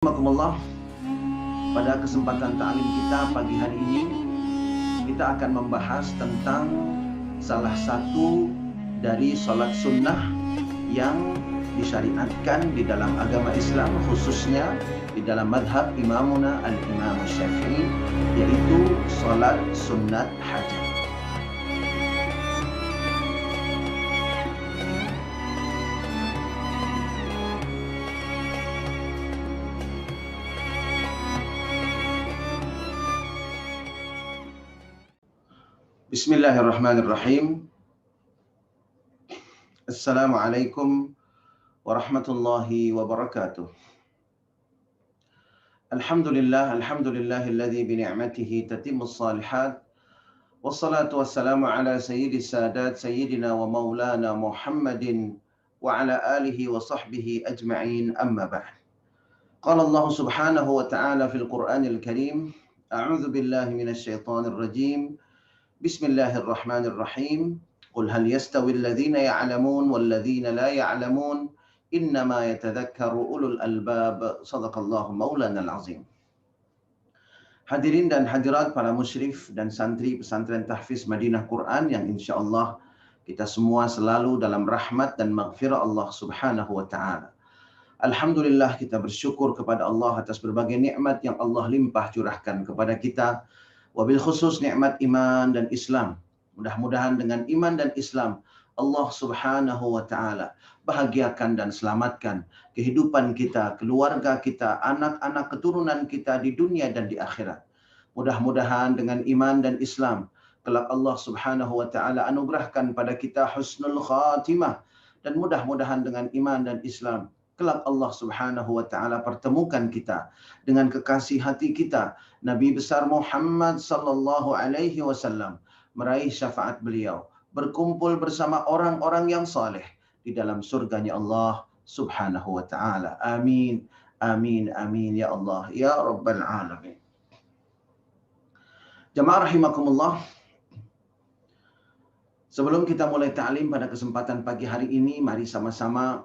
Alhamdulillah, pada kesempatan ta'lim kita pagi hari ini kita akan membahas tentang salah satu dari salat sunnah yang disyariatkan di dalam agama Islam, khususnya di dalam madhab imamuna al-imam Syafi'i, yaitu salat sunat hajat. Bismillahirrahmanirrahim. Assalamualaikum warahmatullahi wabarakatuh. Alhamdulillahilladzi bi ni'matihi tatimmus shalihat. Wassalatu wassalamu ala sayyidis sadat sayyidina wa maulana Muhammadin wa ala alihi wa sahbihi ajma'in, amma ba'd. Qala Allah subhanahu wa ta'ala fil Qur'anil Karim, a'udzu billahi minasy syaithanir rajim. Bismillahirrahmanirrahim. Qul hal yastawi alladhina ya'lamun walladhina la ya'lamun innama yatadhakkaru ulul albab. Shadaqallahu maulanal azim. Hadirin dan hadirat para musyrif dan santri pesantren tahfiz Madinah Quran yang insyaallah kita semua selalu dalam rahmat dan maghfirah Allah Subhanahu wa taala. Alhamdulillah, kita bersyukur kepada Allah atas berbagai nikmat yang Allah limpah curahkan kepada kita. Wabil khusus nikmat iman dan Islam. Mudah-mudahan dengan iman dan Islam Allah Subhanahu wa taala bahagiakan dan selamatkan kehidupan kita, keluarga kita, anak-anak keturunan kita di dunia dan di akhirat. Mudah-mudahan dengan iman dan Islam kelak Allah Subhanahu wa taala anugerahkan pada kita husnul khatimah, dan mudah-mudahan dengan iman dan Islam kelak Allah Subhanahu wa taala pertemukan kita dengan kekasih hati kita Nabi besar Muhammad sallallahu alaihi wasallam, meraih syafaat beliau, berkumpul bersama orang-orang yang saleh di dalam surganya Allah Subhanahu wa taala. Amin. Amin amin ya Allah ya rabbal alamin. Jamaah rahimakumullah. Sebelum kita mulai ta'lim pada kesempatan pagi hari ini, mari sama-sama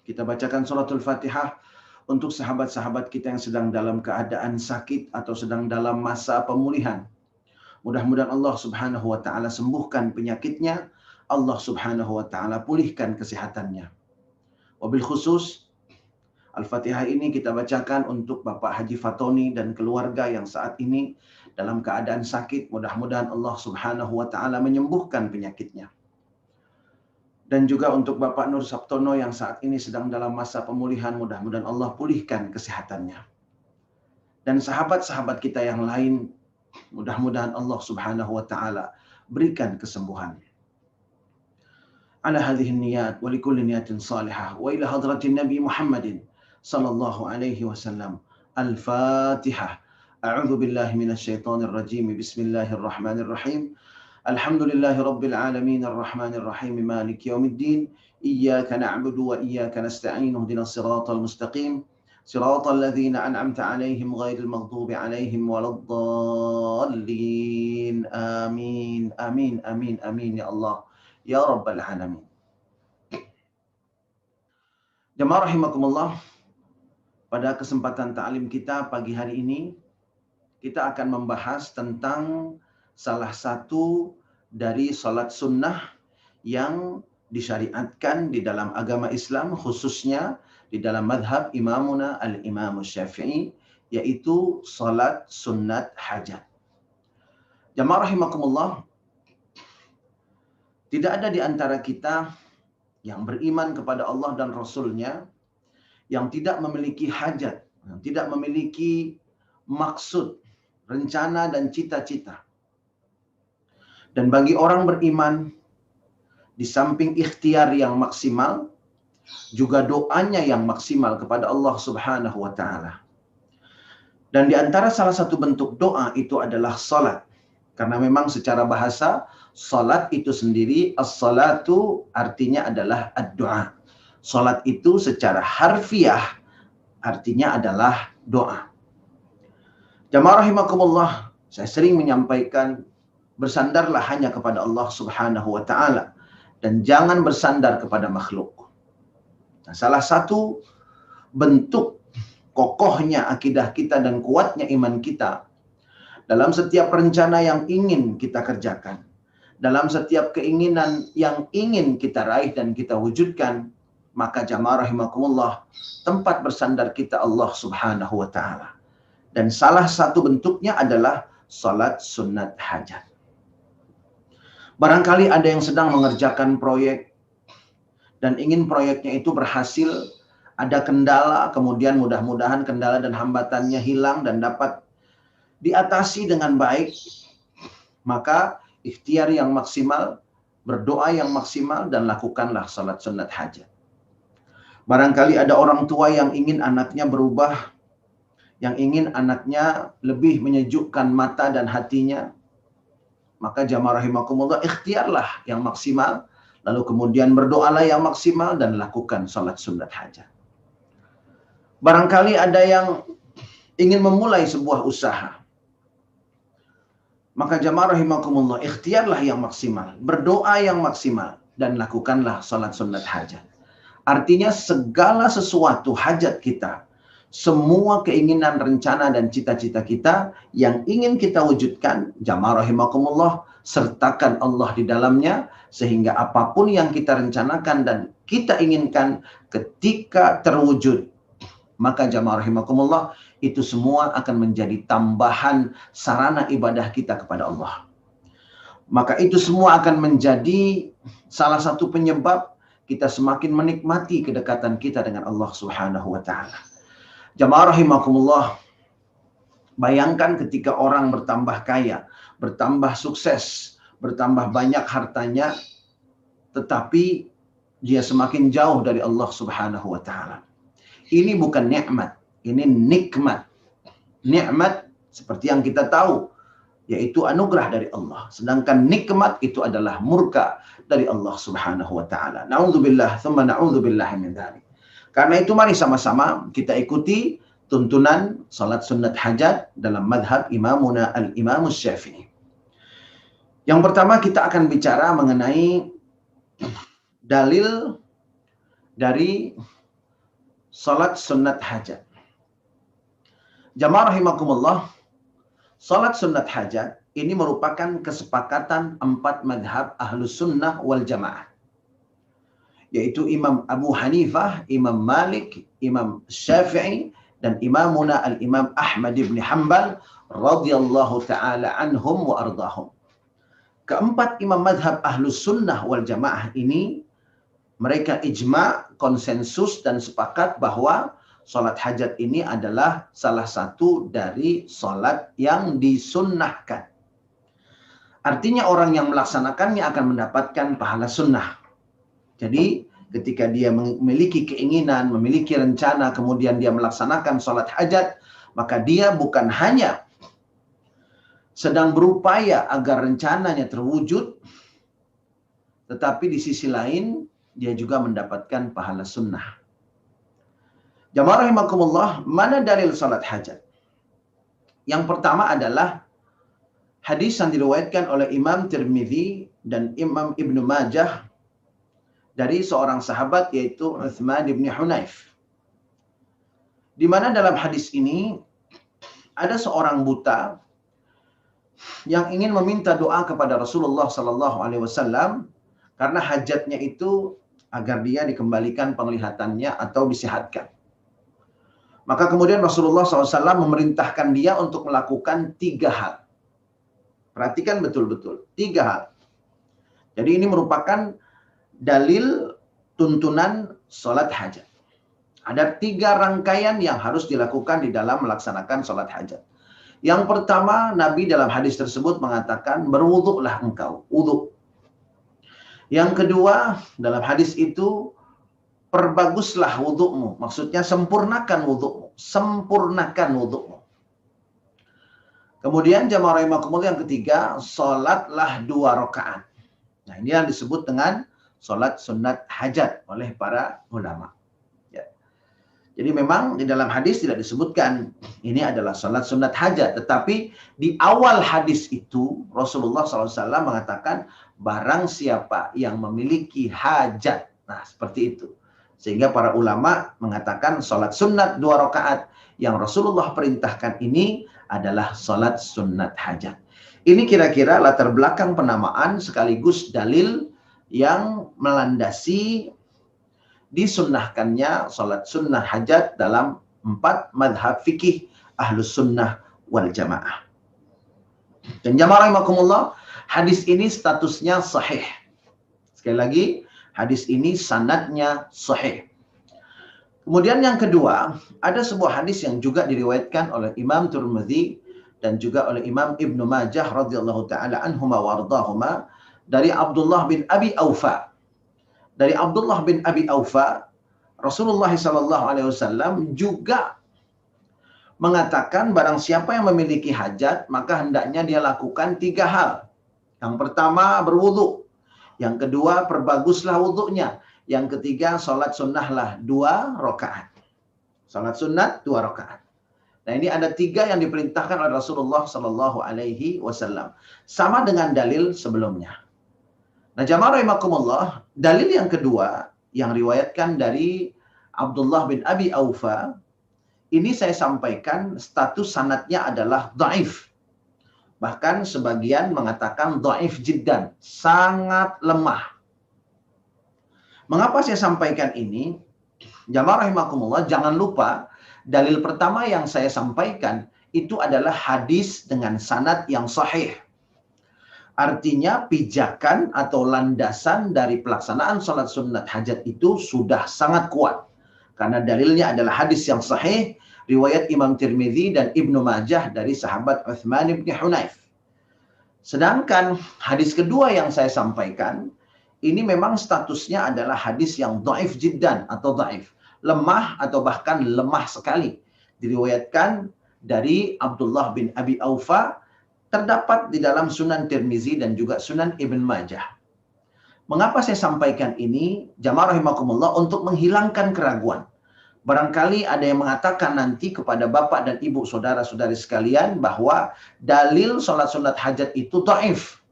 kita bacakan suratul Fatihah untuk sahabat-sahabat kita yang sedang dalam keadaan sakit atau sedang dalam masa pemulihan. Mudah-mudahan Allah Subhanahu wa taala sembuhkan penyakitnya, Allah Subhanahu wa taala pulihkan kesehatannya. Wabil khusus Al-Fatihah ini kita bacakan untuk Bapak Haji Fatoni dan keluarga yang saat ini dalam keadaan sakit. Mudah-mudahan Allah Subhanahu wa taala menyembuhkan penyakitnya. Dan juga untuk Bapak Nur Sabtono yang saat ini sedang dalam masa pemulihan, mudah-mudahan Allah pulihkan kesehatannya. Dan sahabat-sahabat kita yang lain, mudah-mudahan Allah Subhanahu wa taala berikan kesembuhan. Ala hadhihi niyat wa likulli niyatin salihah wa ila hadratin Nabi Muhammadin sallallahu alaihi wasallam. Al-Fatihah. A'udzu billahi minasy syaithanir rajim. Bismillahirrahmanirrahim. Alhamdulillahi rabbil alamin arrahmanir rahim maliki yaumiddin iyyaka na'budu wa iyyaka nasta'in ihdinas siratal mustaqim siratal ladzina an'amta 'alaihim ghairil maghdubi 'alaihim waladdallin. Amin amin amin amin ya Allah ya rabbal alamin. Jamaah rahimakumullah, pada kesempatan ta'lim kita pagi hari ini kita akan membahas tentang salah satu dari salat sunnah yang disyariatkan di dalam agama Islam, khususnya di dalam madhab imamuna al-imam Syafi'i, yaitu salat sunat hajat. Jamaah rahimakumullah, tidak ada di antara kita yang beriman kepada Allah dan Rasulnya yang tidak memiliki hajat, yang tidak memiliki maksud, rencana dan cita-cita. Dan bagi orang beriman, di samping ikhtiar yang maksimal, juga doanya yang maksimal kepada Allah Subhanahu wa taala. Dan di antara salah satu bentuk doa itu adalah salat. Karena memang secara bahasa, salat itu sendiri, as-salatu artinya adalah ad-doa. Salat itu secara harfiah artinya adalah doa. Jamaah rahimakumullah, saya sering menyampaikan, bersandarlah hanya kepada Allah Subhanahu wa taala dan jangan bersandar kepada makhluk. Nah, salah satu bentuk kokohnya akidah kita dan kuatnya iman kita, dalam setiap rencana yang ingin kita kerjakan, dalam setiap keinginan yang ingin kita raih dan kita wujudkan, maka jamaah rahimakumullah, tempat bersandar kita Allah Subhanahu wa taala. Dan salah satu bentuknya adalah salat sunat hajat. Barangkali ada yang sedang mengerjakan proyek dan ingin proyeknya itu berhasil, ada kendala, kemudian mudah-mudahan kendala dan hambatannya hilang dan dapat diatasi dengan baik, maka ikhtiar yang maksimal, berdoa yang maksimal, dan lakukanlah salat sunat hajat. Barangkali ada orang tua yang ingin anaknya berubah, yang ingin anaknya lebih menyejukkan mata dan hatinya, maka jamaah rahimakumullah, ikhtiarlah yang maksimal, lalu kemudian berdoalah yang maksimal dan lakukan salat sunat hajat. Barangkali ada yang ingin memulai sebuah usaha, maka jamaah rahimakumullah, ikhtiarlah yang maksimal, berdoa yang maksimal, dan lakukanlah salat sunat hajat. Artinya segala sesuatu hajat kita, semua keinginan, rencana, dan cita-cita kita yang ingin kita wujudkan, jamaah rahimakumullah, sertakan Allah di dalamnya, sehingga apapun yang kita rencanakan dan kita inginkan ketika terwujud, maka jamaah rahimakumullah, itu semua akan menjadi tambahan sarana ibadah kita kepada Allah. Maka itu semua akan menjadi salah satu penyebab kita semakin menikmati kedekatan kita dengan Allah Subhanahu wa taala. Jamaah rahimakumullah, bayangkan ketika orang bertambah kaya, bertambah sukses, bertambah banyak hartanya, tetapi dia semakin jauh dari Allah Subhanahu wa taala. Ini bukan nikmat, ini nikmat. Nikmat seperti yang kita tahu, yaitu anugerah dari Allah. Sedangkan nikmat itu adalah murka dari Allah Subhanahu wa taala. Na'udzubillah, tsumma na'udzubillah min dzalik. Karena itu mari sama-sama kita ikuti tuntunan salat sunat hajat dalam madhab imamuna al-Imam Syafi'i. Yang pertama kita akan bicara mengenai dalil dari salat sunat hajat. Jamaah rahimakumullah, salat sunat hajat ini merupakan kesepakatan 4 madhab ahlus sunnah wal jamaah, yaitu Imam Abu Hanifah, Imam Malik, Imam Syafi'i, dan imamuna al-Imam Ahmad ibn Hanbal radhiyallahu ta'ala anhum wa ardahum. Keempat imam madhab ahlus sunnah wal jamaah ini, mereka ijma', konsensus, dan sepakat bahwa salat hajat ini adalah salah satu dari salat yang disunnahkan. Artinya orang yang melaksanakannya akan mendapatkan pahala sunnah. Jadi ketika dia memiliki keinginan, memiliki rencana, kemudian dia melaksanakan salat hajat, maka dia bukan hanya sedang berupaya agar rencananya terwujud, tetapi di sisi lain dia juga mendapatkan pahala sunnah. Jamaah rahimakumullah, mana dalil salat hajat? Yang pertama adalah hadis yang diriwayatkan oleh Imam Tirmidzi dan Imam Ibnu Majah dari seorang sahabat, yaitu Utsman bin Hunayf. Di mana dalam hadis ini ada seorang buta yang ingin meminta doa kepada Rasulullah sallallahu alaihi wasallam karena hajatnya itu agar dia dikembalikan penglihatannya atau disehatkan. Maka kemudian Rasulullah SAW memerintahkan dia untuk melakukan 3 hal. Perhatikan betul-betul, 3 hal. Jadi ini merupakan dalil tuntunan salat hajat. Ada 3 rangkaian yang harus dilakukan di dalam melaksanakan salat hajat. Yang pertama, Nabi dalam hadis tersebut mengatakan, berwuduklah engkau, wuduk. Yang kedua, dalam hadis itu, perbaguslah wudukmu. Maksudnya sempurnakan wudukmu. Sempurnakan wudukmu. Kemudian jamaah rahimakumullah, yang ketiga, salatlah 2 rakaat. Nah, ini yang disebut dengan salat sunat hajat oleh para ulama. Ya. Jadi memang di dalam hadis tidak disebutkan ini adalah salat sunat hajat. Tetapi di awal hadis itu Rasulullah SAW mengatakan barang siapa yang memiliki hajat. Nah seperti itu. Sehingga para ulama mengatakan sholat sunat 2 rakaat yang Rasulullah perintahkan ini adalah sholat sunat hajat. Ini kira-kira latar belakang penamaan sekaligus dalil yang melandasi disunnahkannya sholat sunnah hajat dalam 4 madhab fikih ahlus sunnah wal jamaah. Dan jamaah rahimakumullah, hadis ini statusnya sahih. Sekali lagi, hadis ini sanadnya sahih. Kemudian yang kedua, ada sebuah hadis yang juga diriwayatkan oleh Imam Tirmidzi dan juga oleh Imam Ibnu Majah radhiyallahu taala anhuma wa ardahuma dari Abdullah bin Abi Aufa. Dari Abdullah bin Abi Aufa, Rasulullah SAW juga mengatakan barang siapa yang memiliki hajat, maka hendaknya dia lakukan 3 hal. Yang pertama, berwudu. Yang kedua, perbaguslah wudunya. Yang ketiga, sholat sunnahlah 2 rakaat. Sholat sunnat 2 rakaat. Nah, ini ada 3 yang diperintahkan oleh Rasulullah SAW. Sama dengan dalil sebelumnya. Nah, jamaah rahimakumullah, dalil yang kedua yang riwayatkan dari Abdullah bin Abi Aufa, ini saya sampaikan status sanadnya adalah dhaif. Bahkan sebagian mengatakan dhaif jiddan, sangat lemah. Mengapa saya sampaikan ini? Jamaah rahimakumullah, jangan lupa dalil pertama yang saya sampaikan itu adalah hadis dengan sanad yang sahih. Artinya pijakan atau landasan dari pelaksanaan sholat sunat hajat itu sudah sangat kuat. Karena dalilnya adalah hadis yang sahih, riwayat Imam Tirmidzi dan Ibnu Majah dari sahabat Utsman bin Hunayf. Sedangkan hadis kedua yang saya sampaikan, ini memang statusnya adalah hadis yang dhaif jiddan atau dhaif. Lemah atau bahkan lemah sekali. Diriwayatkan dari Abdullah bin Abi Aufa, terdapat di dalam Sunan Tirmizi dan juga Sunan Ibn Majah. Mengapa saya sampaikan ini? Jamaah rahimakumullah, untuk menghilangkan keraguan. Barangkali ada yang mengatakan nanti kepada bapak dan ibu saudara-saudari sekalian bahwa dalil sholat sunat hajat itu dhaif.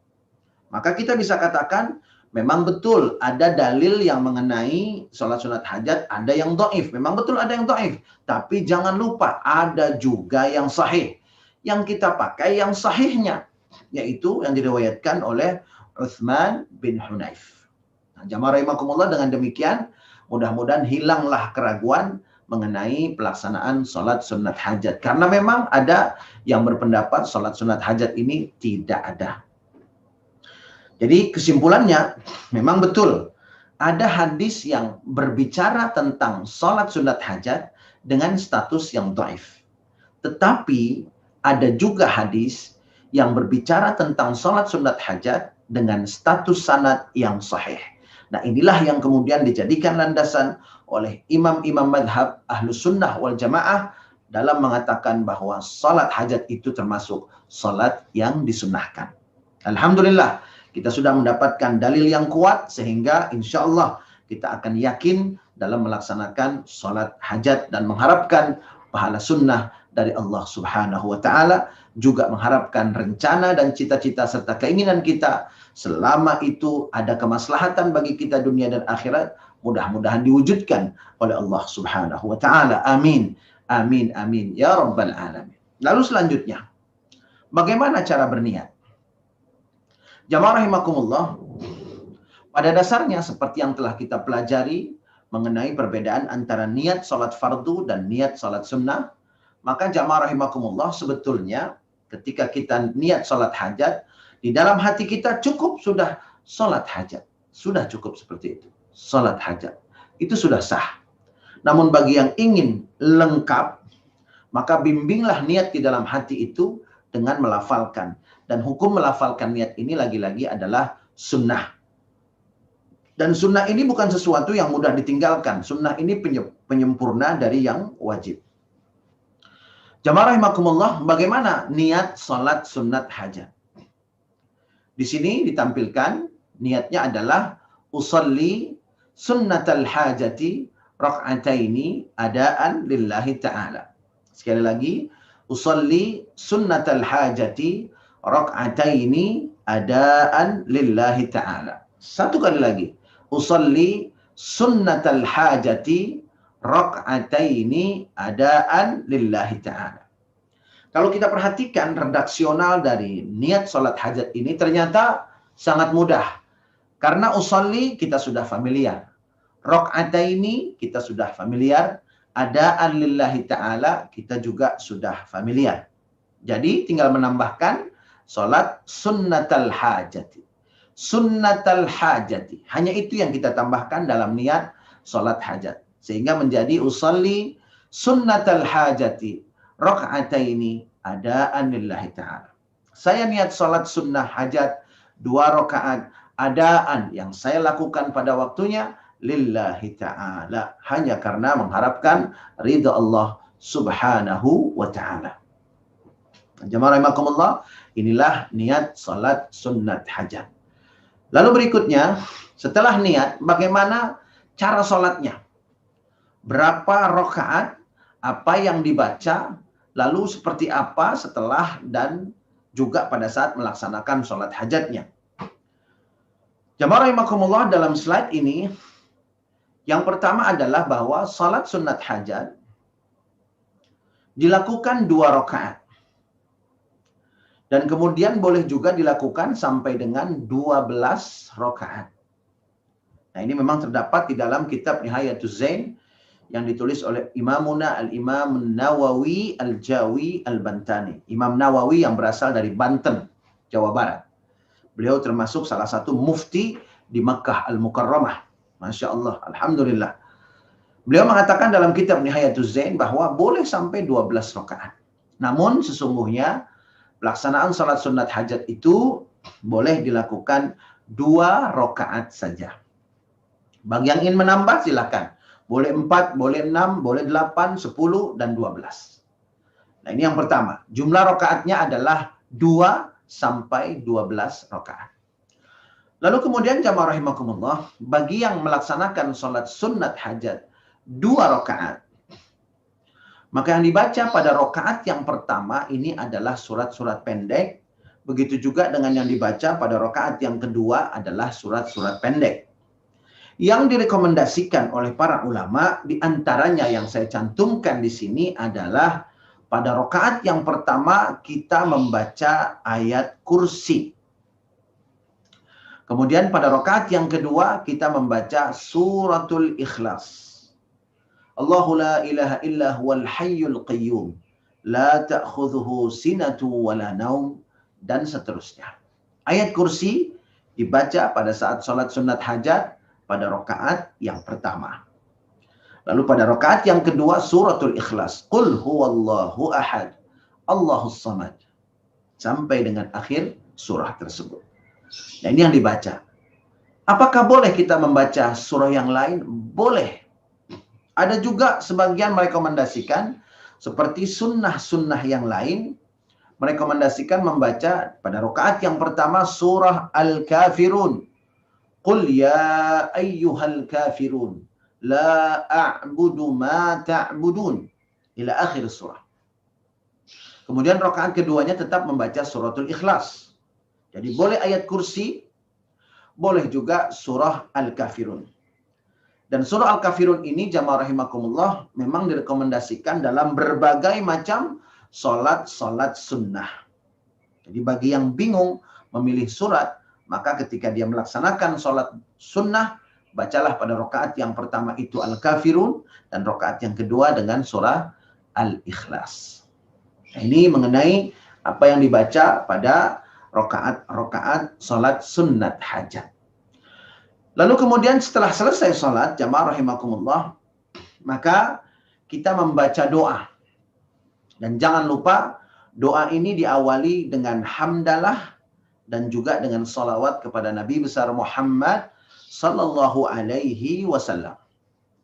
Maka kita bisa katakan memang betul ada dalil yang mengenai sholat sunat hajat, ada yang dhaif. Memang betul ada yang dhaif. Tapi jangan lupa ada juga yang sahih. Yang kita pakai yang sahihnya, yaitu yang diriwayatkan oleh Utsman bin Hunayf. Nah, jamaah rahimakumullah, dengan demikian mudah-mudahan hilanglah keraguan mengenai pelaksanaan sholat sunat hajat. Karena memang ada yang berpendapat sholat sunat hajat ini tidak ada. Jadi kesimpulannya, memang betul ada hadis yang berbicara tentang sholat sunat hajat dengan status yang dhaif. Tetapi ada juga hadis yang berbicara tentang sholat sunat hajat dengan status sanad yang sahih. Nah, inilah yang kemudian dijadikan landasan oleh imam-imam madhab ahlus sunnah wal jamaah dalam mengatakan bahwa sholat hajat itu termasuk sholat yang disunnahkan. Alhamdulillah, kita sudah mendapatkan dalil yang kuat sehingga insya Allah kita akan yakin dalam melaksanakan sholat hajat dan mengharapkan pahala sunnah dari Allah Subhanahu wa Ta'ala, juga mengharapkan rencana dan cita-cita serta keinginan kita selama itu ada kemaslahatan bagi kita dunia dan akhirat, mudah-mudahan diwujudkan oleh Allah Subhanahu wa Ta'ala. Amin. Amin. Amin. Ya Rabbal Alamin. Lalu selanjutnya, bagaimana cara berniat? Jamaah rahimakumullah, pada dasarnya seperti yang telah kita pelajari mengenai perbedaan antara niat sholat fardu dan niat sholat sunnah, maka jamaah rahimakumullah, sebetulnya ketika kita niat sholat hajat, di dalam hati kita cukup sudah sholat hajat. Sudah cukup seperti itu. Sholat hajat. Itu sudah sah. Namun bagi yang ingin lengkap, maka bimbinglah niat di dalam hati itu dengan melafalkan. Dan hukum melafalkan niat ini lagi-lagi adalah sunnah. Dan sunnah ini bukan sesuatu yang mudah ditinggalkan. Sunnah ini penyempurna dari yang wajib. Jamaah rahimakumullah, bagaimana niat sholat sunat hajat? Di sini ditampilkan niatnya adalah usalli sunnatal hajati rak'ataini adaan lillahi ta'ala. Sekali lagi, usalli sunnatal hajati rak'ataini adaan lillahi ta'ala. Satu kali lagi, usalli sunnatal hajati raka'ataini adaan lillahi ta'ala. Kalau kita perhatikan redaksional dari niat sholat hajat ini ternyata sangat mudah. Karena usolli kita sudah familiar. Raka'ataini kita sudah familiar. Adaan lillahi ta'ala kita juga sudah familiar. Jadi tinggal menambahkan sholat sunnatal hajati. Sunnatal hajati. Hanya itu yang kita tambahkan dalam niat sholat hajat. Sehingga menjadi usolli sunnatal hajati raka'ataini adaan lillahi ta'ala. Saya niat sholat sunnah hajat 2 rakaat adaan yang saya lakukan pada waktunya lillahi ta'ala. Hanya karena mengharapkan ridha Allah subhanahu wa ta'ala. Jamaah rahimakumullah, inilah niat salat sunnat hajat. Lalu berikutnya, setelah niat, bagaimana cara salatnya? Berapa rakaat, apa yang dibaca, lalu seperti apa setelah dan juga pada saat melaksanakan salat hajatnya. Jamaah rahimakumullah, dalam slide ini, yang pertama adalah bahwa salat sunnat hajat dilakukan 2 rakaat. Dan kemudian boleh juga dilakukan sampai dengan 12 rakaat. Nah, ini memang terdapat di dalam kitab Nihayatuz Zain yang ditulis oleh Imamuna Al-Imam Nawawi Al-Jawi Al-Bantani. Imam Nawawi yang berasal dari Banten, Jawa Barat. Beliau termasuk salah satu mufti di Makkah Al-Mukarramah. Masya Allah, Alhamdulillah. Beliau mengatakan dalam kitab Nihayatuz Zain bahwa boleh sampai 12 rakaat. Namun sesungguhnya pelaksanaan salat sunat hajat itu boleh dilakukan 2 rakaat saja. Bagi yang ingin menambah silakan. Boleh 4, boleh 6, boleh 8, 10, dan 12. Nah, ini yang pertama. Jumlah rakaatnya adalah 2 sampai 12 rakaat. Lalu kemudian jamaah rahimakumullah, bagi yang melaksanakan salat sunat hajat 2 rakaat, maka yang dibaca pada rakaat yang pertama ini adalah surat-surat pendek. Begitu juga dengan yang dibaca pada rakaat yang kedua adalah surat-surat pendek. Yang direkomendasikan oleh para ulama, di antaranya yang saya cantumkan di sini adalah pada rakaat yang pertama kita membaca ayat kursi. Kemudian pada rakaat yang kedua kita membaca suratul Ikhlas. Allahu la ilaha illa huwal hayyul qayyum la ta'khudhuhu sinatu wala naum, dan seterusnya. Ayat kursi dibaca pada saat salat sunat hajat pada rakaat yang pertama. Lalu pada rakaat yang kedua suratul Ikhlas, qul huwallahu ahad Allahus samad, sampai dengan akhir surah tersebut. Nah, ini yang dibaca. Apakah boleh kita membaca surah yang lain? Boleh. Ada juga sebagian merekomendasikan seperti sunnah-sunnah yang lain, merekomendasikan membaca pada rakaat yang pertama surah Al-Kafirun. Qul ya ayyuhal kafirun la a'budu ma ta'budun ila akhir surah. Kemudian rakaat keduanya tetap membaca suratul Ikhlas. Jadi boleh ayat kursi, boleh juga surah Al-Kafirun. Dan surah Al-Kafirun ini jamaah rahimakumullah memang direkomendasikan dalam berbagai macam salat-salat sunnah. Jadi bagi yang bingung memilih surat, maka ketika dia melaksanakan salat sunnah, bacalah pada rakaat yang pertama itu Al-Kafirun dan rakaat yang kedua dengan surah Al-Ikhlas. Nah, ini mengenai apa yang dibaca pada rakaat-rakaat salat sunnat hajat. Lalu kemudian setelah selesai sholat, jamaah rahimakumullah, maka kita membaca doa. Dan jangan lupa, doa ini diawali dengan hamdalah dan juga dengan salawat kepada Nabi besar Muhammad sallallahu alaihi wasallam.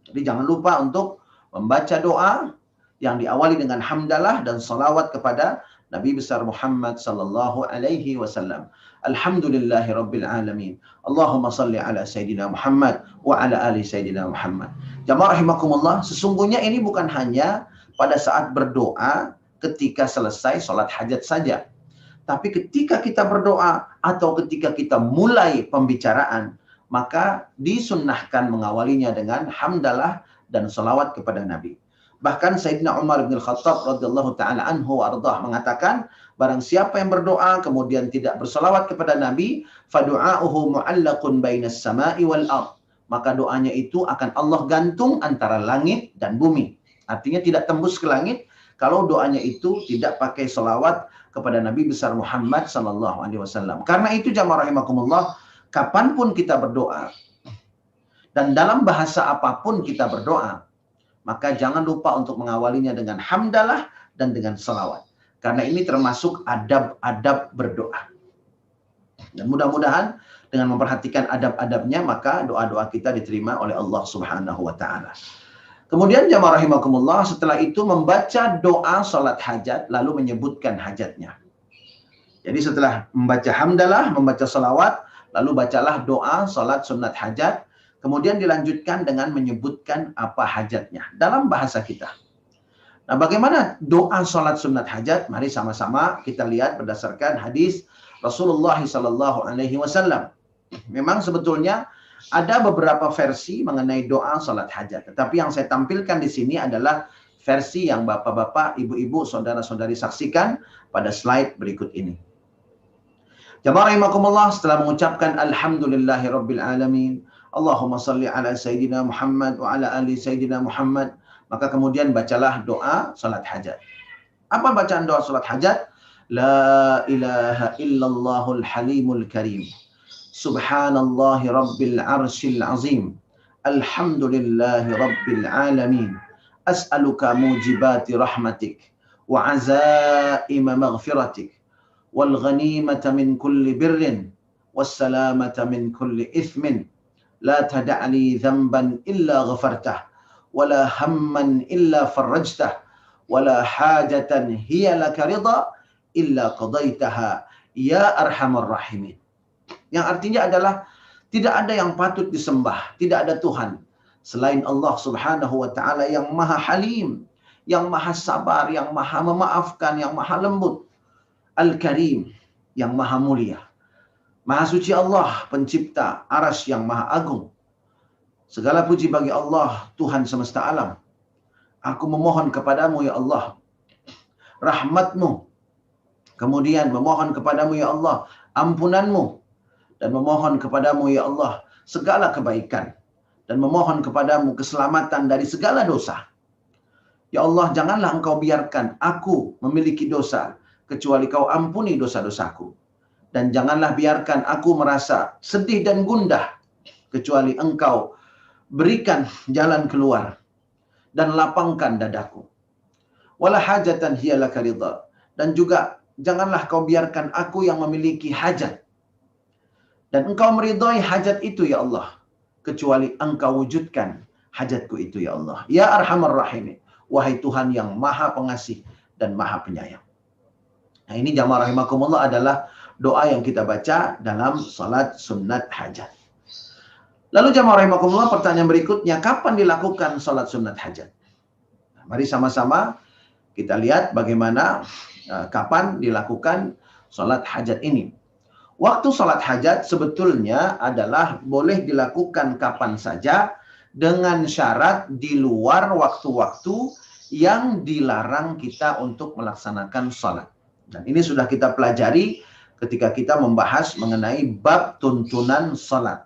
Jadi jangan lupa untuk membaca doa yang diawali dengan hamdalah dan salawat kepada Nabi besar Muhammad sallallahu alaihi wasallam. Alhamdulillahi rabbil alamin. Allahumma salli ala Sayyidina Muhammad wa ala ali Sayyidina Muhammad. Jamaah rahimakumullah, sesungguhnya ini bukan hanya pada saat berdoa ketika selesai sholat hajat saja. Tapi ketika kita berdoa atau ketika kita mulai pembicaraan, maka disunnahkan mengawalinya dengan hamdalah dan salawat kepada Nabi. Bahkan Sayyidina Umar bin Khattab radhiyallahu taala anhu wardah mengatakan, barang siapa yang berdoa kemudian tidak bersalawat kepada Nabi, fadu'auhu mu'allaqun bainas sama'i wal ard. Maka doanya itu akan Allah gantung antara langit dan bumi. Artinya tidak tembus ke langit kalau doanya itu tidak pakai salawat kepada Nabi besar Muhammad sallallahu alaihi wasallam. Karena itu jamaah rahimakumullah, kapanpun kita berdoa dan dalam bahasa apapun kita berdoa, maka jangan lupa untuk mengawalinya dengan hamdalah dan dengan salawat. Karena ini termasuk adab-adab berdoa. Dan mudah-mudahan dengan memperhatikan adab-adabnya, maka doa-doa kita diterima oleh Allah Subhanahu wa taala. Kemudian jamaah rahimakumullah, setelah itu membaca doa salat hajat lalu menyebutkan hajatnya. Jadi setelah membaca hamdalah, membaca salawat, lalu bacalah doa salat sunat hajat, kemudian dilanjutkan dengan menyebutkan apa hajatnya dalam bahasa kita. Nah, bagaimana doa salat sunat hajat? Mari sama-sama kita lihat berdasarkan hadis Rasulullah sallallahu alaihi wasallam. Memang sebetulnya ada beberapa versi mengenai doa salat hajat, tetapi yang saya tampilkan di sini adalah versi yang bapak-bapak, ibu-ibu, saudara-saudari saksikan pada slide berikut ini. Jamaah rahimakumullah, setelah mengucapkan alhamdulillahirabbil alamin, Allahumma salli ala sayyidina Muhammad wa ala ali sayyidina Muhammad, maka kemudian bacalah doa salat hajat. Apa bacaan doa salat hajat? La ilaha illallahul halimul karim. Subhanallahi rabbil arsyil azim. Alhamdulillahi rabbil alamin. As'aluka mujibati rahmatik wa azaima maghfiratik wal ghanimata min kulli birrin was salamata min kulli ithmin. La tada'li dhanban illa ghafartah wala hamman illa farajtah wala hajatan hiya laka ridha illa qadaitaha ya arhamar rahimin. Yang artinya adalah tidak ada yang patut disembah, tidak ada Tuhan selain Allah Subhanahu wa taala yang Maha Halim, yang Maha Sabar, yang Maha Memaafkan, yang Maha Lembut, Al-Karim, yang Maha Mulia. Maha suci Allah, pencipta Arsy yang Maha Agung. Segala puji bagi Allah, Tuhan semesta alam. Aku memohon kepadamu ya Allah rahmatmu, kemudian memohon kepadamu ya Allah ampunanmu, dan memohon kepadamu ya Allah segala kebaikan, dan memohon kepadamu keselamatan dari segala dosa. Ya Allah, janganlah engkau biarkan aku memiliki dosa kecuali kau ampuni dosa-dosaku. Dan janganlah biarkan aku merasa sedih dan gundah kecuali engkau berikan jalan keluar dan lapangkan dadaku. Wala hajatan hiya laka ridha. Dan juga janganlah kau biarkan aku yang memiliki hajat dan engkau meridhai hajat itu ya Allah, kecuali engkau wujudkan hajatku itu ya Allah. Ya arhamar rahimin. Wahai Tuhan yang maha pengasih dan maha penyayang. Nah, ini jamaah rahimakumullah adalah doa yang kita baca dalam salat sunat hajat. Lalu jamaah rahimakumullah, pertanyaan berikutnya, kapan dilakukan salat sunat hajat? Nah, mari sama-sama kita lihat bagaimana kapan dilakukan salat hajat ini. Waktu salat hajat sebetulnya adalah boleh dilakukan kapan saja dengan syarat di luar waktu-waktu yang dilarang kita untuk melaksanakan salat. Dan ini sudah kita pelajari ketika kita membahas mengenai bab tuntunan salat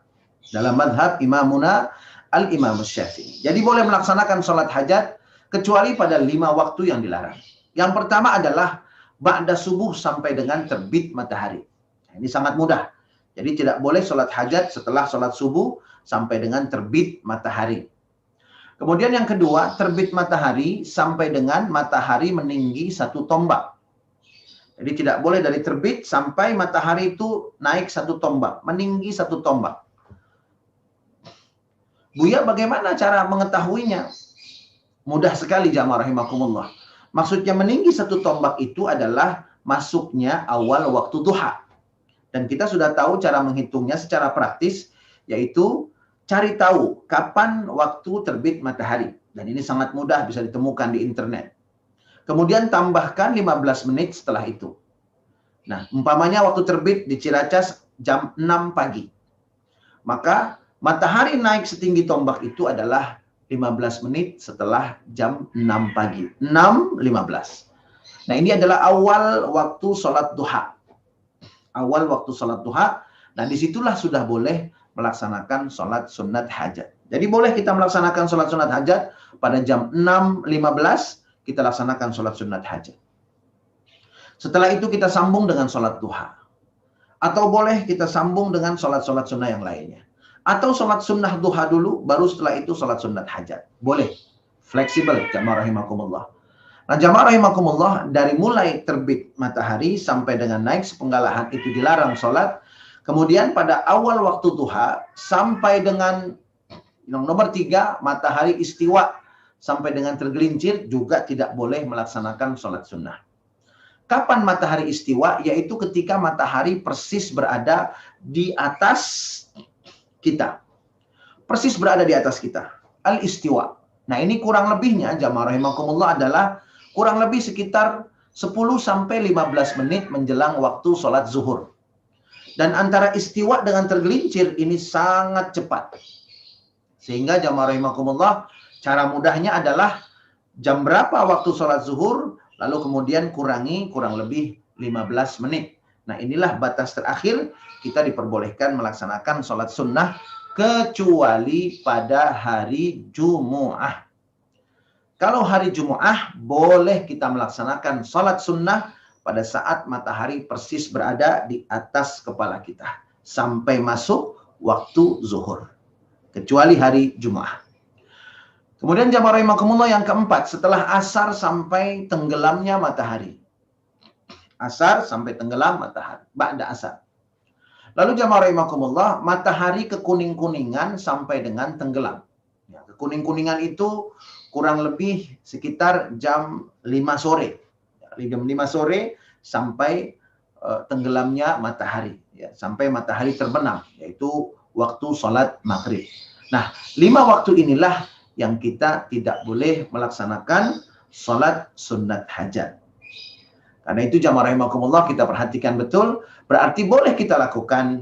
dalam madhab imamuna al-imam Syafi'i. Jadi boleh melaksanakan salat hajat kecuali pada 5 waktu yang dilarang. Yang pertama adalah ba'da subuh sampai dengan terbit matahari. Ini sangat mudah. Jadi tidak boleh sholat hajat setelah sholat subuh sampai dengan terbit matahari. Kemudian yang kedua, terbit matahari sampai dengan matahari meninggi 1 tombak. Jadi tidak boleh dari terbit sampai matahari itu naik 1 tombak, meninggi 1 tombak. Buya bagaimana cara mengetahuinya? Mudah sekali jamaah rahimakumullah. Maksudnya meninggi 1 tombak itu adalah masuknya awal waktu duha. Dan kita sudah tahu cara menghitungnya secara praktis, yaitu cari tahu kapan waktu terbit matahari. Dan ini sangat mudah, bisa ditemukan di internet. Kemudian tambahkan 15 menit setelah itu. Nah, umpamanya waktu terbit di Ciracas jam 6 pagi. Maka matahari naik setinggi tombak itu adalah 15 menit setelah jam 6 pagi. 6.15. Nah, ini adalah awal waktu sholat duha. Awal waktu sholat duha. Nah, disitulah sudah boleh melaksanakan sholat sunat hajat. Jadi boleh kita melaksanakan sholat sunat hajat pada jam 6.15, kita laksanakan sholat sunat hajat. Setelah itu kita sambung dengan sholat duha. Atau boleh kita sambung dengan sholat-sholat sunnah yang lainnya. Atau sholat sunnah duha dulu, baru setelah itu sholat sunat hajat. Boleh. Fleksibel, jamaah rahimakumullah. Nah, jamaah rahimakumullah, dari mulai terbit matahari sampai dengan naik sepenggalahan itu dilarang sholat. Kemudian pada awal waktu duha, sampai dengan yang nomor 3, matahari istiwa sampai dengan tergelincir, juga tidak boleh melaksanakan sholat sunnah. Kapan matahari istiwa? Yaitu ketika matahari persis berada di atas kita. Persis berada di atas kita. Al-istiwa. Nah, ini kurang lebihnya, jamaah rahimakumullah, adalah kurang lebih sekitar 10-15 menit menjelang waktu sholat zuhur. Dan antara istiwa dengan tergelincir ini sangat cepat. Sehingga jamaah rahimakumullah, cara mudahnya adalah jam berapa waktu sholat zuhur, lalu kemudian kurangi kurang lebih 15 menit. Nah, inilah batas terakhir kita diperbolehkan melaksanakan sholat sunnah kecuali pada hari Jumu'ah. Kalau hari Jumu'ah, boleh kita melaksanakan sholat sunnah pada saat matahari persis berada di atas kepala kita. Sampai masuk waktu zuhur. Kecuali hari Jumu'ah. Kemudian jamaah rahimakumullah yang keempat, setelah asar sampai tenggelamnya matahari. Asar sampai tenggelam matahari. Ba'da asar. Lalu jamaah rahimakumullah, matahari kekuning-kuningan sampai dengan tenggelam. Ya, kekuning-kuningan itu kurang lebih sekitar jam 5 sore. Jam 5 sore sampai tenggelamnya matahari. Ya, sampai matahari terbenam, yaitu waktu sholat maghrib. Nah, 5 waktu inilah yang kita tidak boleh melaksanakan sholat sunat hajat. Karena itu jamaah rahimakumullah, kita perhatikan betul. Berarti boleh kita lakukan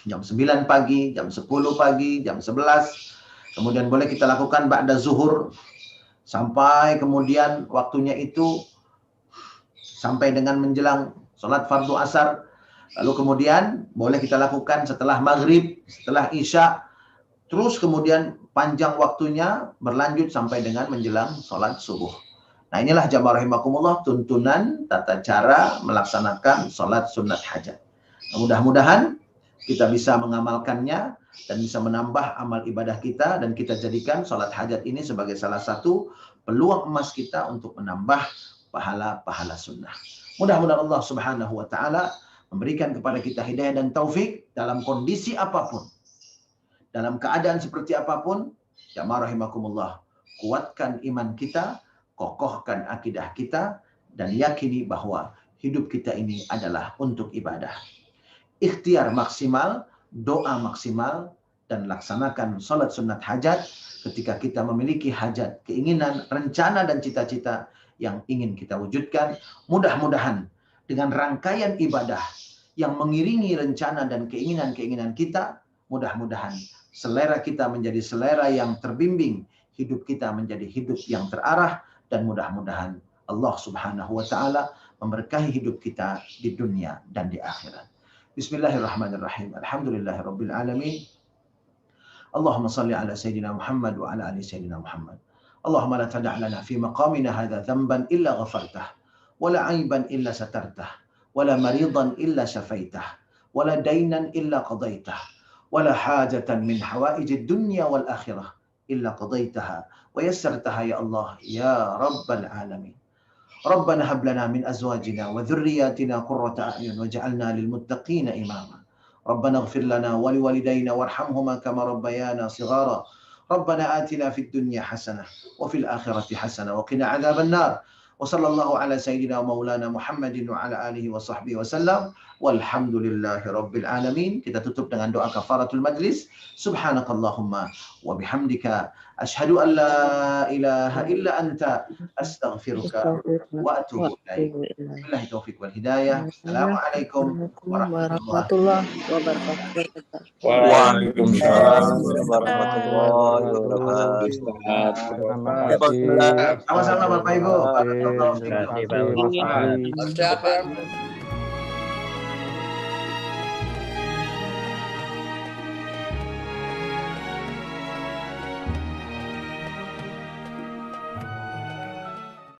jam 9 pagi, jam 10 pagi, jam 11. Kemudian boleh kita lakukan ba'da zuhur. Sampai kemudian waktunya itu sampai dengan menjelang sholat fardu asar. Lalu kemudian boleh kita lakukan setelah maghrib, setelah isya. Terus kemudian panjang waktunya berlanjut sampai dengan menjelang sholat subuh. Nah, inilah jamaah rahimakumullah tuntunan tata cara melaksanakan sholat sunat hajat. Nah, mudah-mudahan kita bisa mengamalkannya dan bisa menambah amal ibadah kita, dan kita jadikan sholat hajat ini sebagai salah satu peluang emas kita untuk menambah pahala-pahala sunnah. Mudah-mudahan Allah Subhanahu wa Ta'ala memberikan kepada kita hidayah dan taufik dalam kondisi apapun. Dalam keadaan seperti apapun, jamaah rahimakumullah, kuatkan iman kita, kokohkan akidah kita, dan yakini bahwa hidup kita ini adalah untuk ibadah. Ikhtiar maksimal, doa maksimal, dan laksanakan sholat sunat hajat ketika kita memiliki hajat, keinginan, rencana, dan cita-cita yang ingin kita wujudkan. Mudah-mudahan dengan rangkaian ibadah yang mengiringi rencana dan keinginan-keinginan kita, mudah-mudahan selera kita menjadi selera yang terbimbing, hidup kita menjadi hidup yang terarah, dan mudah-mudahan Allah Subhanahu wa Ta'ala memberkahi hidup kita di dunia dan di akhirat. Bismillahirrahmanirrahim. Alhamdulillahirabbil alamin. Allahumma salli ala sayyidina Muhammad wa ala ali sayyidina Muhammad. Allahumma la tada' lana fi maqamina hadha dhanban illa ghafartah, wa la 'aiban illa satartah, wa la maridan illa shafaitah, wa la daynan illa qadaitah, wa la hajatan min hawaijid dunya wal akhirah illa qadaitaha wa yassartaha ya Allah ya rabbal alamin. Rabbana hab lana min azwajina wa dhurriyyatina qurrata a'yun waj'alna lil muttaqina imama. Rabbana ighfir lana wa liwalidayna warhamhuma kama rabbayana shighara. Rabbana atina fid dunya hasanah wa fil akhirati hasanah wa qina adzaban nar. Wa sallallahu ala sayyidina maulana Muhammadin wa ala alihi wa sahbihi wasallam. Walhamdulillahi rabbil alamin. Kita tutup dengan doa kafaratul majlis. Subhanakallahumma wa bihamdika asyhadu an la ilaha illa anta astaghfiruka wa atubu ilaik. Billahi taufiq wal hidayah. Assalamualaikum warahmatullahi wabarakatuh. Waalaikumsalam warahmatullahi wabarakatuh. Sama-sama Bapak Ibu. Terima kasih.